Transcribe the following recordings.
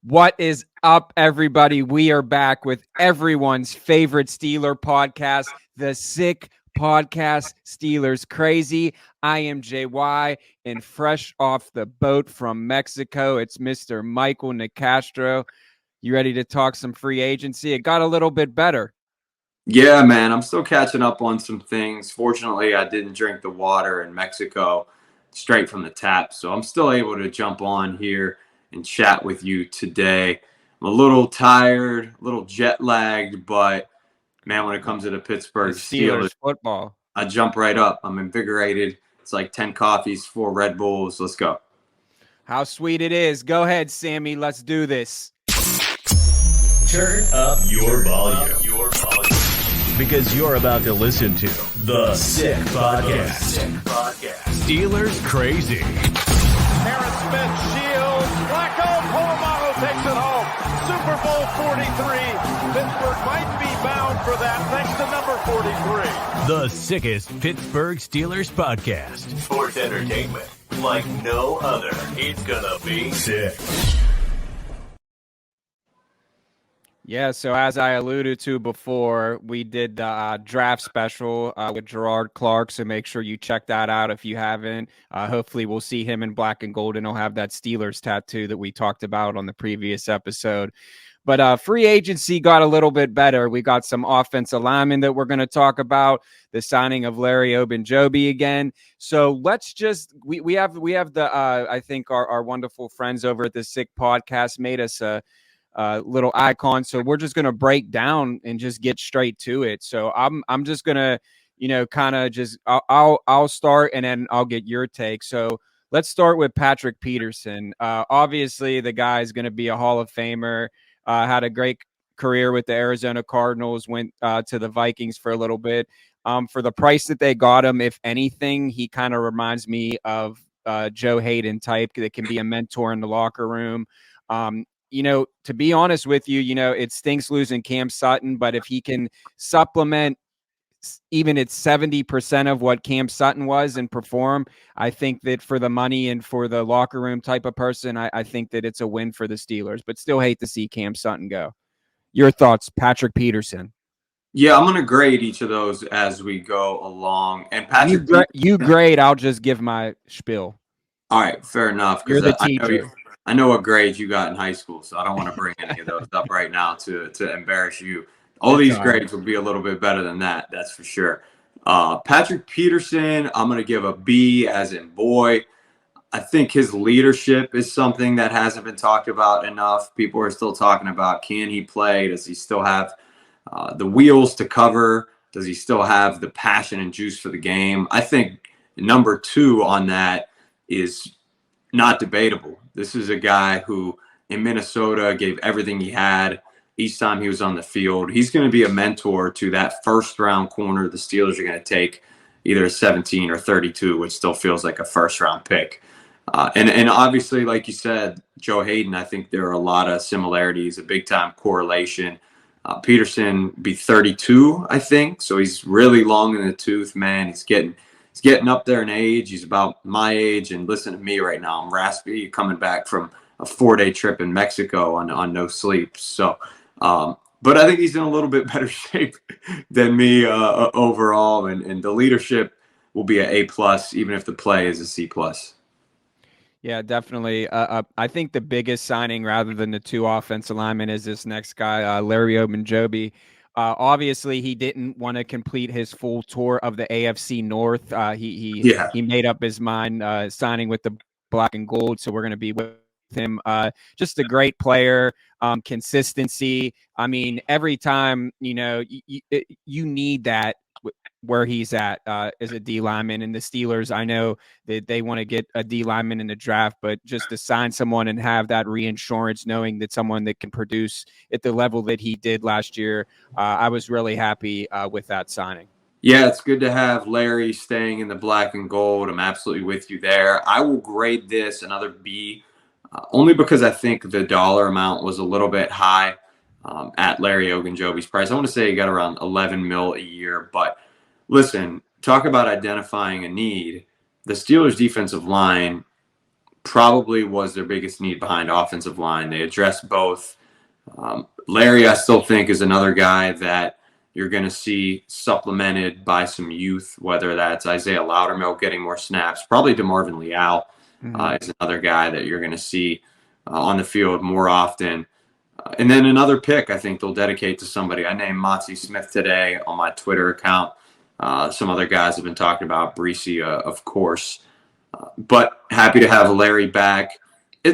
What is up, everybody? We are back with everyone's favorite Steeler podcast, the Sick Podcast, Steelers Crazy. I am JY, and fresh off the boat from Mexico, it's Mr. Michael Nicastro. You ready to talk some free agency? It got a little bit better. Yeah, man, I'm still catching up on some things. Fortunately, I didn't drink the water in Mexico straight from the tap, so I'm still able to jump on here and chat with you today. I'm a little tired, a little jet lagged, but man, when it comes to the Pittsburgh Steelers, football. I jump right up. I'm invigorated. It's like 10 coffees, 4 Red Bulls. Let's go. How sweet it is. Go ahead, Sammy. Let's do this. Turn up your volume. Because you're about to listen to the Sick Podcast. Steelers Crazy. Harris Smith shields. Flacco, Seumalo takes it home. Super Bowl 43. Pittsburgh might be bound for that thanks to number 43. The sickest Pittsburgh Steelers podcast. Sports entertainment like no other. It's gonna be sick. Yeah, so as I alluded to before, we did the draft special with Gerard Clark, so make sure you check that out if you haven't. Hopefully we'll see him in black and gold, and he'll have that Steelers tattoo that we talked about on the previous episode. But free agency got a little bit better. We got some offensive linemen that we're going to talk about, the signing of Larry Ogunjobi again. So let's just we have the I think our wonderful friends over at the Sick Podcast made us a little icon, so we're just gonna break down and just get straight to it. So I'm just gonna kind of just I'll start and then I'll get your take. So let's start with Patrick Peterson. Obviously the guy is gonna be a Hall of Famer. Had a great career with the Arizona Cardinals, went to the Vikings for a little bit. For the price that they got him, if anything, he kind of reminds me of Joe Hayden type that can be a mentor in the locker room. To be honest with you, it stinks losing Cam Sutton, but if he can supplement even at 70% of what Cam Sutton was and perform, I think that for the money and for the locker room type of person, I think that it's a win for the Steelers, but still hate to see Cam Sutton go. Your thoughts, Patrick Peterson? Yeah, I'm going to grade each of those as we go along. And Patrick, you grade, I'll just give my spiel. All right, fair enough. You're the teacher. I know what grades you got in high school, so I don't want to bring any of those up right now to embarrass you. All these grades will be a little bit better than that, that's for sure. Patrick Peterson, I'm going to give a B as in boy. I think his leadership is something that hasn't been talked about enough. People are still talking about, can he play? Does he still have the wheels to cover? Does he still have the passion and juice for the game? I think number 2 on that is not debatable. This is a guy who in Minnesota gave everything he had each time he was on the field. He's going to be a mentor to that first-round corner the Steelers are going to take, either 17 or 32, which still feels like a first-round pick. And obviously, like you said, Joe Hayden, I think there are a lot of similarities, a big-time correlation. Peterson be 32, I think, so he's really long in the tooth, man. He's getting up there in age. He's about my age, and listen to me right now. I'm raspy, coming back from a 4-day trip in Mexico on no sleep. So, but I think he's in a little bit better shape than me overall, and the leadership will be an A+, even if the play is a C+. Yeah, definitely. I think the biggest signing, rather than the 2 offensive linemen, is this next guy, Larry Ogunjobi. Obviously, he didn't want to complete his full tour of the AFC North. He made up his mind signing with the black and gold, so we're going to be with him. Just a great player, consistency. I mean, every time, you need that where he's at as a D lineman, and the Steelers, I know that they want to get a D lineman in the draft, but just to sign someone and have that reinsurance, knowing that someone that can produce at the level that he did last year, I was really happy with that signing. Yeah, it's good to have Larry staying in the black and gold. I'm absolutely with you there. I will grade this another B, only because I think the dollar amount was a little bit high at Larry Ogunjobi's price. I want to say he got around 11 mil a year, but listen, talk about identifying a need. The Steelers' defensive line probably was their biggest need behind offensive line. They addressed both. Larry, I still think, is another guy that you're going to see supplemented by some youth, whether that's Isaiah Loudermilk getting more snaps. Probably DeMarvin Leal is another guy that you're going to see on the field more often. And then another pick I think they'll dedicate to somebody. I named Motzie Smith today on my Twitter account. Some other guys have been talking about Breesy, of course. But happy to have Larry back.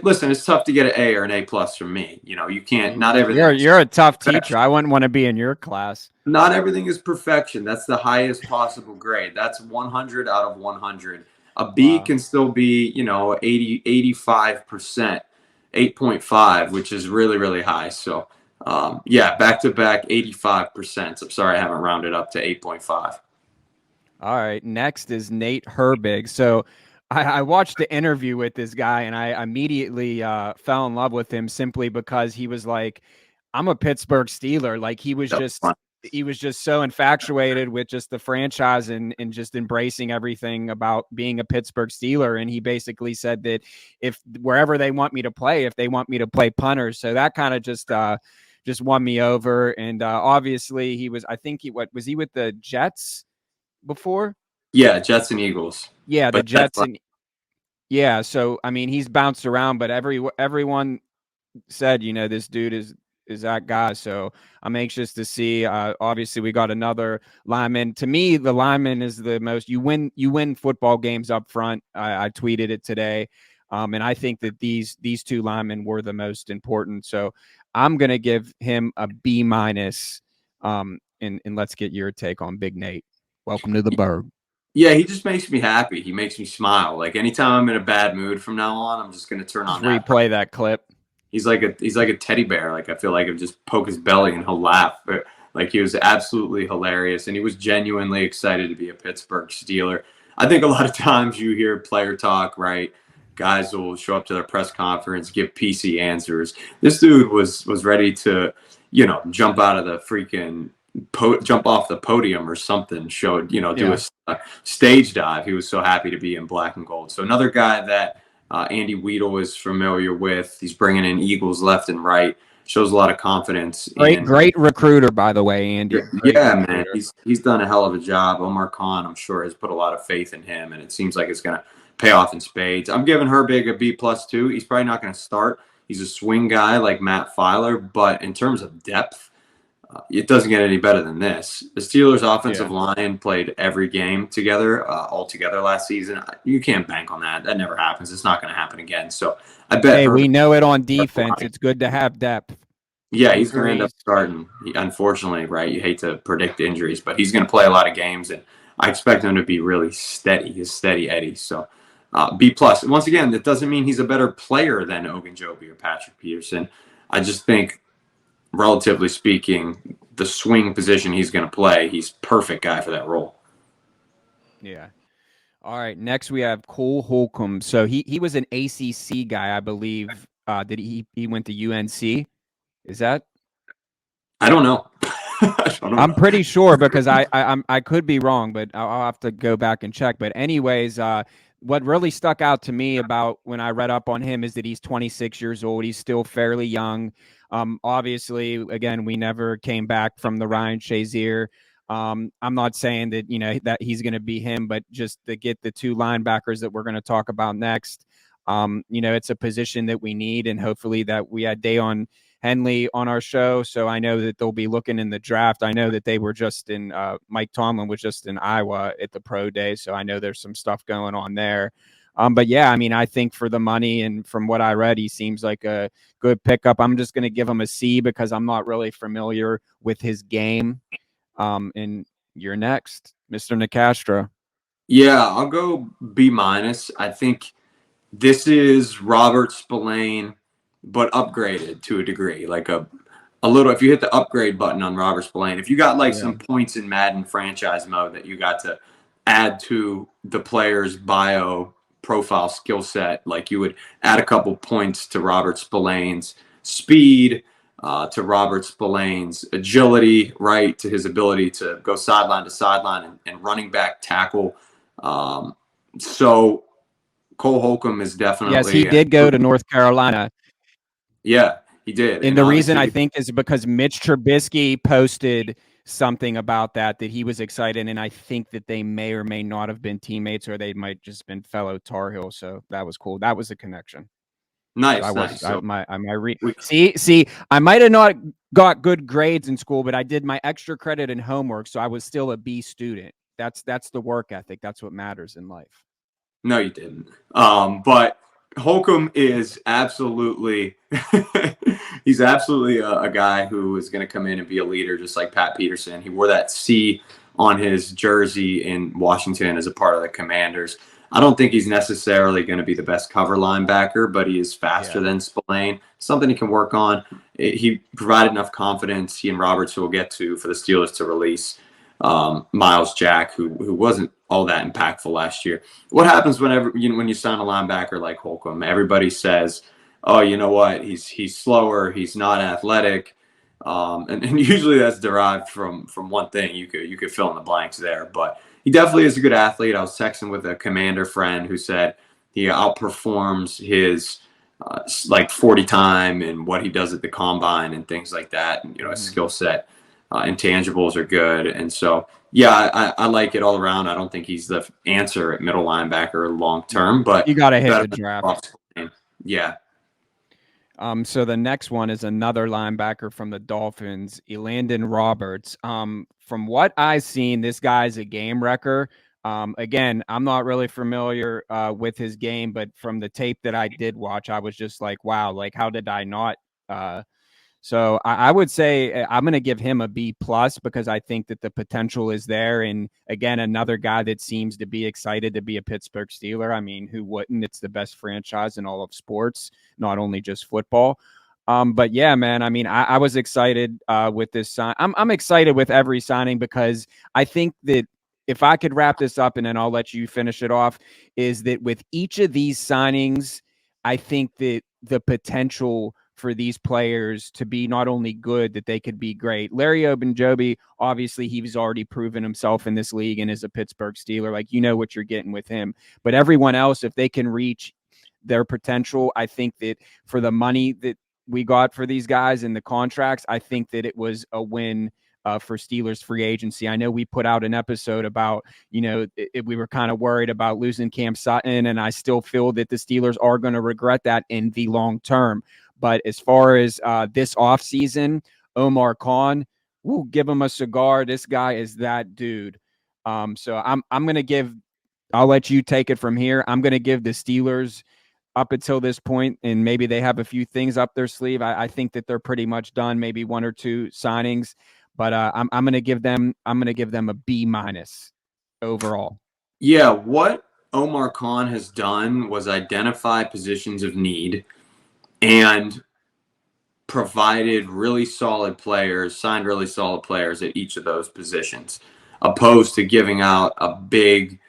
Listen, it's tough to get an A or an A plus from me. You can't. Not everything. You're a tough teacher. I wouldn't want to be in your class. Not everything is perfection. That's the highest possible grade. That's 100 out of 100. A B can still be, 80, 85%, 8.5, which is really, really high. So, back to back 85%. I'm sorry I haven't rounded up to 8.5. All right. Next is Nate Herbig. So I watched the interview with this guy, and I immediately fell in love with him simply because he was like, I'm a Pittsburgh Steeler. Like he was just so infatuated with just the franchise and just embracing everything about being a Pittsburgh Steeler. And he basically said that if wherever they want me to play, if they want me to play punter. So that kind of just won me over. And obviously he was was he with the Jets before? Yeah, Jets and Eagles. Yeah, the Jets and yeah. So I mean, he's bounced around, but everyone said, this dude is that guy. So I'm anxious to see. Obviously, we got another lineman. To me, the lineman is the most. You win football games up front. I tweeted it today, and I think that these two linemen were the most important. So I'm gonna give him a B minus. And let's get your take on Big Nate. Welcome to the Berg. Yeah, he just makes me happy. He makes me smile. Like anytime I'm in a bad mood from now on, I'm just gonna turn on that. Replay that clip. He's like a teddy bear. Like I feel like I just poke his belly and he'll laugh. Like he was absolutely hilarious, and he was genuinely excited to be a Pittsburgh Steeler. I think a lot of times you hear player talk, right? Guys will show up to their press conference, give PC answers. This dude was ready to, jump out of the freaking jump off the podium or something. Do a stage dive. He was so happy to be in black and gold. So another guy that Andy Weedle is familiar with. He's bringing in Eagles left and right. Shows a lot of confidence. Great recruiter, by the way, Andy. Yeah, man. He's done a hell of a job. Omar Khan, I'm sure, has put a lot of faith in him, and it seems like it's going to pay off in spades. I'm giving Herbig a B plus too. He's probably not going to start. He's a swing guy like Matt Filer, but in terms of depth, it doesn't get any better than this. The Steelers' offensive line played every game together, all together last season. You can't bank on that. That never happens. It's not going to happen again. So I bet. Hey, we know it on defense. It's good to have depth. Yeah, he's going to end up starting. Unfortunately, right? You hate to predict injuries, but he's going to play a lot of games, and I expect him to be really steady. He's steady Eddie. So B plus. Once again, that doesn't mean he's a better player than Ogunjobi or Patrick Peterson. I just think, relatively speaking, the swing position he's going to play, he's perfect guy for that role. Yeah. All right. Next, we have Cole Holcomb. So he was an ACC guy, I believe. Did he went to UNC? Is that? I don't know. I'm pretty sure because I could be wrong, but I'll have to go back and check. But anyways, what really stuck out to me about when I read up on him is that he's 26 years old. He's still fairly young. Obviously, again, we never came back from the Ryan Shazier. I'm not saying that, that he's going to be him, but just to get the two linebackers that we're going to talk about next, it's a position that we need, and hopefully that we had Dayon Henley on our show. So I know that they'll be looking in the draft. I know that they were just in, Mike Tomlin was just in Iowa at the pro day. So I know there's some stuff going on there. But yeah, I mean, I think for the money and from what I read, he seems like a good pickup. I'm just going to give him a C because I'm not really familiar with his game. And you're next, Mr. Nicastro. Yeah, I'll go B minus. I think this is Robert Spillane, but upgraded to a degree, like a little. If you hit the upgrade button on Robert Spillane, if you got some points in Madden franchise mode that you got to add to the player's bio profile skill set, like you would add a couple points to Robert Spillane's speed, to Robert Spillane's agility, right, to his ability to go sideline to sideline and running back tackle. So Cole Holcomb is definitely. Yes, he did go to North Carolina. Yeah, he did. And the reason I think is because Mitch Trubisky posted something about that he was excited, and I think that they may or may not have been teammates, or they might just been fellow Tar Heels. So that was cool. That was a connection. Nice, so nice. See, I might have not got good grades in school, but I did my extra credit and homework, so I was still a B student. That's the work ethic. That's what matters in life. No, you didn't. But Holcomb is absolutely he's absolutely a guy who is going to come in and be a leader, just like Pat Peterson. He wore that C on his jersey in Washington as a part of the Commanders. I don't think he's necessarily going to be the best cover linebacker, but he is faster than Spillane. Something he can work on. He provided enough confidence, he and Roberts, who we'll get to, for the Steelers to release Miles Jack, who wasn't all that impactful last year. What happens whenever when you sign a linebacker like Holcomb? Everybody says, "Oh, you know what? He's slower. He's not athletic," and usually that's derived from one thing. You could fill in the blanks there, but he definitely is a good athlete. I was texting with a Commander friend who said he outperforms his like 40 time and what he does at the combine and things like that. And his skill set. Intangibles are good. And so, yeah, I like it all around. I don't think he's the answer at middle linebacker long term, but you got to hit the draft. Yeah. So the next one is another linebacker from the Dolphins, Elandon Roberts. From what I've seen, this guy's a game wrecker. Again, I'm not really familiar with his game, but from the tape that I did watch, I was just like, wow, like how did I not So I would say I'm going to give him a B+ because I think that the potential is there. And again, another guy that seems to be excited to be a Pittsburgh Steeler. I mean, who wouldn't? It's the best franchise in all of sports, not only just football. But yeah, man, I mean, I was excited with this sign. I'm excited with every signing because I think that if I could wrap this up and then I'll let you finish it off, is that with each of these signings, I think that the potential for these players to be not only good, that they could be great. Larry Ogunjobi, obviously, he's already proven himself in this league and is a Pittsburgh Steeler. Like, you know what you're getting with him. But everyone else, if they can reach their potential, I think that for the money that we got for these guys and the contracts, I think that it was a win for Steelers free agency. I know we put out an episode about, we were kind of worried about losing Cam Sutton, and I still feel that the Steelers are going to regret that in the long term. But as far as this offseason, Omar Khan, give him a cigar. This guy is that dude. So I'm going to give, I'll let you take it from here. I'm going to give the Steelers up until this point, and maybe they have a few things up their sleeve. I think that they're pretty much done, maybe one or two signings. But I'm going to give them a B- overall. Yeah, what Omar Khan has done was identify positions of need and provided really solid players, signed really solid players at each of those positions, opposed to giving out a big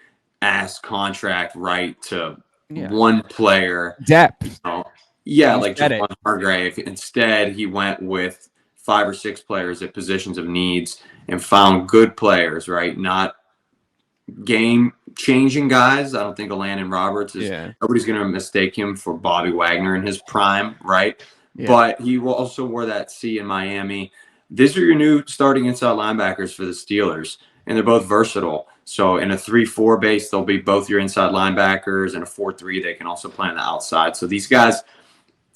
ass contract right to one player. Depth. Like Javon Hargrave. Instead, he went with 5 or 6 players at positions of needs and found good players, right? Not game-changing guys. I don't think Elandon Roberts is. Nobody's going to mistake him for Bobby Wagner in his prime, right? Yeah. But he also wore that C in Miami. These are your new starting inside linebackers for the Steelers, and they're both versatile. So in a 3-4 base, they'll be both your inside linebackers. In a 4-3, they can also play on the outside. So these guys,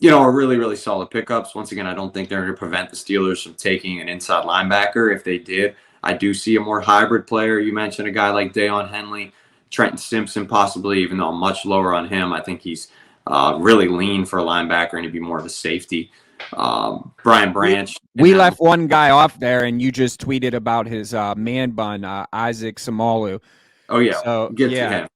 are really, really solid pickups. Once again, I don't think they're going to prevent the Steelers from taking an inside linebacker. If they did, I do see a more hybrid player. You mentioned a guy like Deion Henley, Trenton Simpson possibly, even though I'm much lower on him. I think he's really lean for a linebacker and he'd be more of a safety. Brian Branch. We left one guy off there, and you just tweeted about his man bun, Isaac Seumalo. Oh, yeah. So, get to him.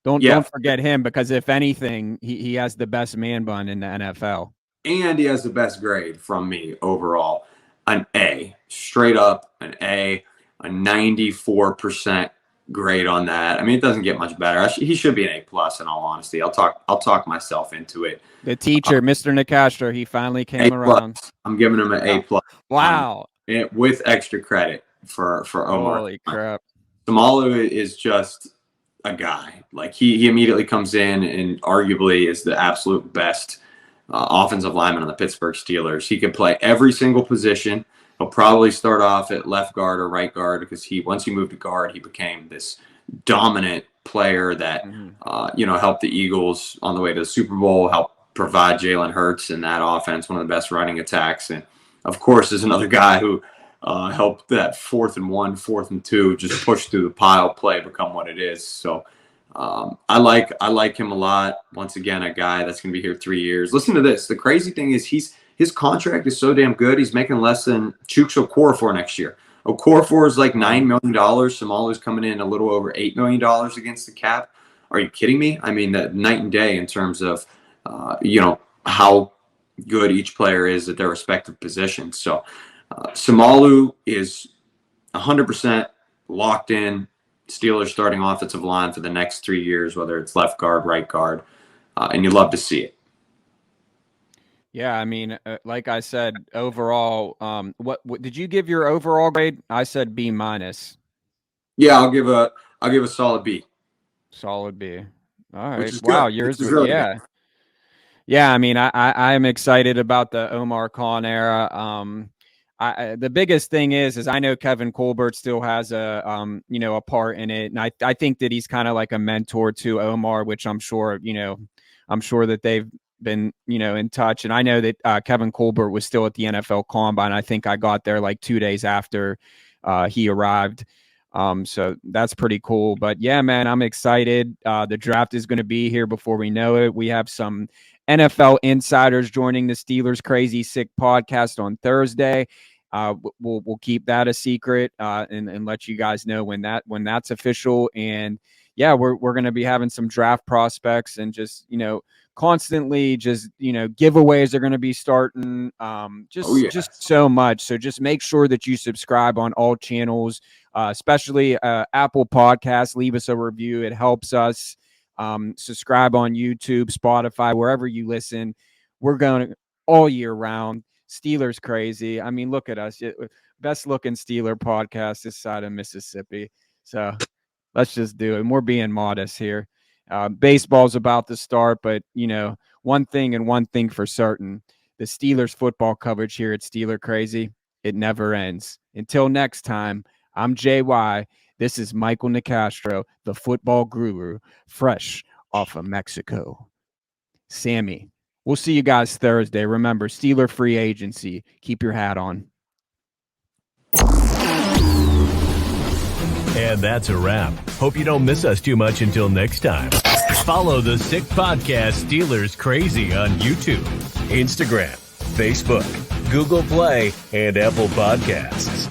Don't forget him, because if anything, he has the best man bun in the NFL. And he has the best grade from me overall. An A. Straight up an A. A 94% grade on that. I mean, it doesn't get much better. He should be an A+ in all honesty. I'll talk myself into it. The teacher, Mr. Nicastro, he finally came around. I'm giving him an A+. Wow. With extra credit for Omar. Holy crap. Seumalo is just a guy. Like he immediately comes in and arguably is the absolute best offensive lineman on the Pittsburgh Steelers. He can play every single position. He'll probably start off at left guard or right guard because once he moved to guard, he became this dominant player that helped the Eagles on the way to the Super Bowl, helped provide Jalen Hurts in that offense, one of the best running attacks, and of course is another guy who helped that 4th and 1, 4th and 2 just push through the pile play become what it is. So I like him a lot. Once again, a guy that's going to be here 3 years. Listen to this. The crazy thing is his contract is so damn good. He's making less than Chuks Okorafor next year. Okorafor is like $9 million. Seumalo's coming in a little over $8 million against the cap. Are you kidding me? I mean, that night and day in terms of, how good each player is at their respective positions. So Seumalo is 100% locked in. Steelers starting offensive line for the next 3 years, whether it's left guard, right guard, and you love to see it. Yeah, I mean, like I said, overall, what did you give your overall grade? I said B-. Yeah, I'll give a solid B. Solid B. All right. Wow, yours was really yeah. Good. Yeah, I mean, I'm excited about the Omar Khan era. The biggest thing is I know Kevin Colbert still has a part in it, and I think that he's kind of like a mentor to Omar, which I'm sure that they've been in touch, and I know that Kevin Colbert was still at the NFL Combine. I think I got there like 2 days after he arrived. So that's pretty cool. But yeah, man, I'm excited. The draft is going to be here before we know it. We have some NFL insiders joining the Steelers Crazy Sick podcast on Thursday. We'll keep that a secret and let you guys know when that's official. And yeah, we're going to be having some draft prospects and just constantly just giveaways are going to be starting. Just so much. So just make sure that you subscribe on all channels, especially Apple Podcasts. Leave us a review. It helps us. Subscribe on YouTube, Spotify, wherever you listen. We're going all year round. Steelers Crazy. I mean, look at us. Best looking Steeler podcast this side of Mississippi. So let's just do it. And we're being modest here. Baseball's about to start, but one thing for certain, the Steelers football coverage here at Steeler Crazy, it never ends. Until next time, I'm JY. This is Michael Nicastro, the football guru, fresh off of Mexico. Sammy, we'll see you guys Thursday. Remember, Steeler free agency. Keep your hat on. And that's a wrap. Hope you don't miss us too much until next time. Follow the Sick Podcast Steelers Crazy on YouTube, Instagram, Facebook, Google Play, and Apple Podcasts.